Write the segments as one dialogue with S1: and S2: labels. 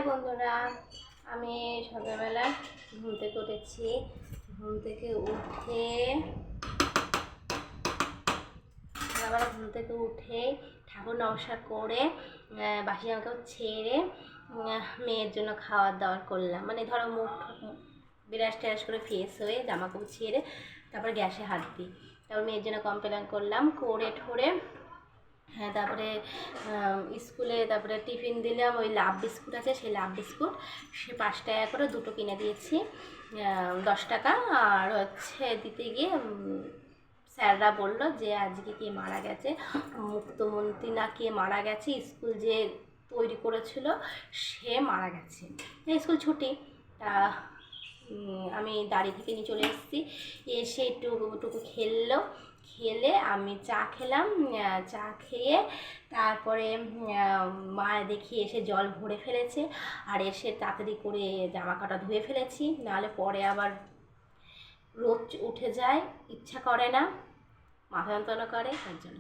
S1: High বন্ধুরা, আমি সকালবেলা ঘুম থেকে উঠেছি। ঘুম থেকে উঠে ঠাকুর নমস্কার করে বাসি জামাকাপড় ছেড়ে মেয়ের জন্য খাওয়ার দাওয়ার করলাম। মানে ধরো মুখ বিরাস টেরাস করে ফ্রেশ হয়ে জামাকাপড় ছেড়ে তারপর গ্যাসে হাত দিই। তারপর মেয়ের জন্য কমপ্লেন করলাম, করে ঠোরে হ্যাঁ। তারপরে স্কুলে তারপরে টিফিন দিলাম। ওই লাভ বিস্কুট আছে, সেই লাভ বিস্কুট সে 5 টাকা করে দুটো কিনে দিয়েছি, 10 টাকা। আর হচ্ছে দিতে গিয়ে স্যাররা বললো যে আজকে কে মারা গেছে, মুক্তমন্ত্রী না কে মারা গেছে, স্কুল যে তৈরি করেছিল সে মারা গেছে, স্কুল ছুটি। তা আমি দাঁড়িয়ে থেকে নিয়ে চলে এসেছি। এসে একটু খেলে আমি চা খেলাম। চা খেয়ে তারপরে মা দেখি এসে জল ভরে ফেলেছে, আর এসে তাড়াতাড়ি করে জামা কাটা ধুয়ে ফেলেছি, নাহলে পরে আবার রোদ উঠে যায়, ইচ্ছা করে না, মাথা যন্ত্রণা করে, তার জন্য।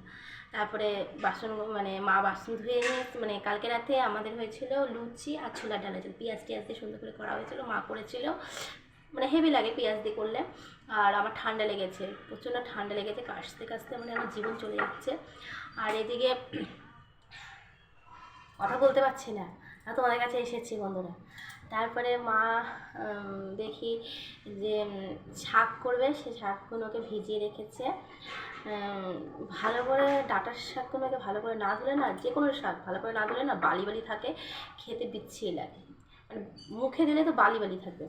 S1: তারপরে বাসন মা বাসন ধুয়ে নিয়ে কালকে রাতে আমাদের হয়েছিল লুচি আর ছোলার ডাল হয়েছিল, পেঁয়াজ টিয়াজ দিয়ে সুন্দর করে করা হয়েছিল, মা করেছিল। হেভি লাগে পেঁয়াজ দিয়ে করলে। আর আমার ঠান্ডা লেগেছে, প্রচণ্ড ঠান্ডা লেগেছে, কাশতে কাশতে আমার জীবন চলে যাচ্ছে। আর এদিকে কথা বলতে পারছি না, তোমাদের কাছে এসেছি বন্ধুরা। তারপরে মা দেখি যে শাক করবে, সে শাকগুলোকে ভিজিয়ে রেখেছে ভালো করে। ডাঁটার শাকগুলোকে ভালো করে না ধুলে না, যে কোনো শাক ভালো করে না ধুলে না বালি বালি থাকে, খেতে বিচ্ছিরি লাগে, মুখে দিলে তো বালি বালি থাকবে।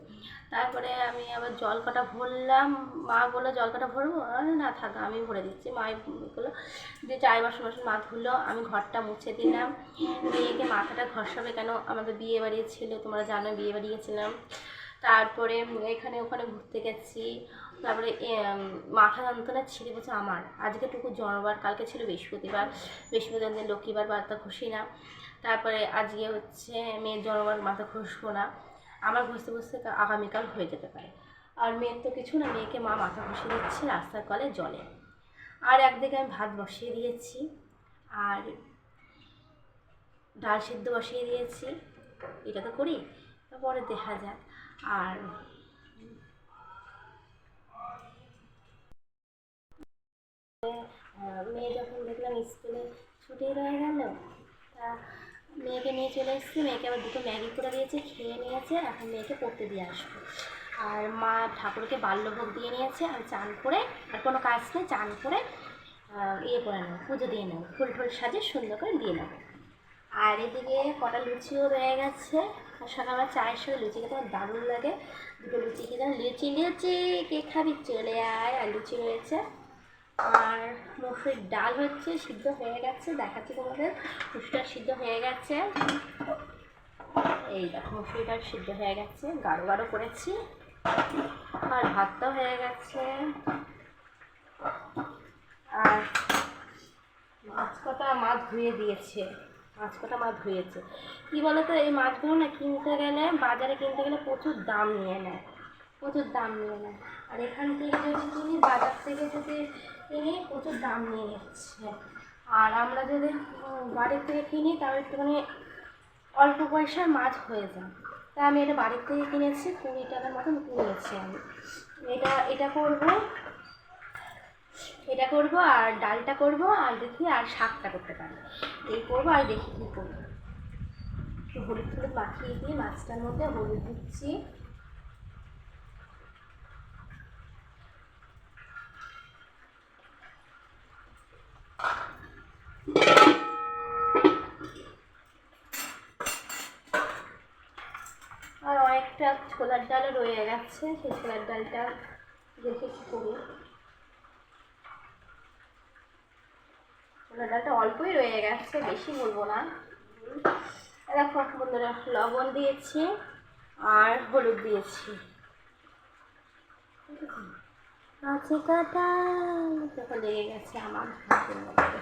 S1: তারপরে আমি আবার জল কাটা ভরলাম, মা বললো জল কাটা ভরবো, না থাক আমি ভরে দিচ্ছি। মাই বললো যে চাই বাসন মা ধুলো, আমি ঘরটা মুছে দিলাম। মেয়েকে মাথাটা ঘষাবে, কেন আমাদের বিয়ে বাড়ি ছিল, তোমরা জানো বিয়ে বাড়ি গেছিলাম। তারপরে এখানে ওখানে ঘুরতে গেছি। তারপরে মাথা যন্ত্রণা ছিঁড়ে বলছে আমার আজকে টুকু জন্মবার, কালকে ছিল বৃহস্পতিবার, বৃহস্পতিবার দিন লক্ষ্মীবার, বার্তা ঘষি না। তারপরে আজকে হচ্ছে মেয়ের জন্মবার, মাথা ঘষবো না, আমার ঘষতে ঘষতে আগামীকাল হয়ে যেতে পারে। আর মেয়ের তো কিছু না, মেয়েকে মা মাথা ঘষে দিচ্ছে রাস্তার কলে জলে। আর একদিকে আমি ভাত বসিয়ে দিয়েছি, আর ডাল সিদ্ধ বসিয়ে দিয়েছি। এটা তো করি, পরে দেখা যাক। আর মেয়ে যখন দেখলাম স্কুলে ছুটি রয়ে গেল, তা মেয়েকে নিয়ে চলে এসেছি। মেয়েকে আবার দুটো ম্যাগি করে দিয়েছে, খেয়ে নিয়েছে। এখন মেয়েকে পড়তে দিয়ে আসবো। আর মা ঠাকুরকে বাল্যভোগ দিয়ে নিয়েছে। আর চান করে, আর কোনো কাজ নেই, চান করে করে নেবো, পুজো দিয়ে নেবো, ফুল টুল সাজে সুন্দর করে দিয়ে নেবো। আর এদিকে কটা লুচিও রয়ে গেছে। আর সকালবেলা চায়ের সঙ্গে লুচি খেতে আমার দারুণ লাগে। দুটো লুচি খেলাম, লুচি কে খাবি চলে আয়। আর লুচি রয়েছে, আর মসুরির ডাল হচ্ছে, সিদ্ধ হয়ে গেছে, দেখাচ্ছি তোমাদের। মুসুরিটা সিদ্ধ হয়ে গেছে, এই দেখো মসুরির ডাল সিদ্ধ হয়ে গেছে, গাঢ় গাঢ় করেছি। আর ভাতটাও হয়ে গেছে। আর মাছ কটা মা ধুয়ে দিয়েছে, কী বলো তো, এই মাছগুলো না কিনতে গেলে, বাজারে কিনতে গেলে প্রচুর দাম নিয়ে নেয়। আর এখান থেকে যদি কিনি, বাজার থেকে যদি কিনি, প্রচুর দাম নিয়ে নিচ্ছে। আর আমরা যদি বাড়ির থেকে কিনি, তাও একটুখানি অল্প পয়সার মাছ হয়ে যায়। তাই আমি এটা বাড়ির থেকে কিনেছি, 20 টাকার মতন কিনেছি আমি। এটা করবো আর ডালটা করবো, আর দেখি আর শাকটা করতে পারি, এই করবো। আর দেখি কী করবো, একটু হলুদ টলুদ মাখিয়ে দিয়ে মাছটার মধ্যে হলুদ দিচ্ছি। আর অনেকটা ছোলার ডালও রয়ে গেছে, সেই ছোলার ডালটা দেখে কী করি। ছোলার ডালটা অল্পই রয়ে গেছে, বেশি বলবো না। দেখো বন্ধুরা, লবণ দিয়েছি আর হলুদ দিয়েছি। কাঁচা কাটা দেখো লেগে গেছে আমার হাতের মধ্যে।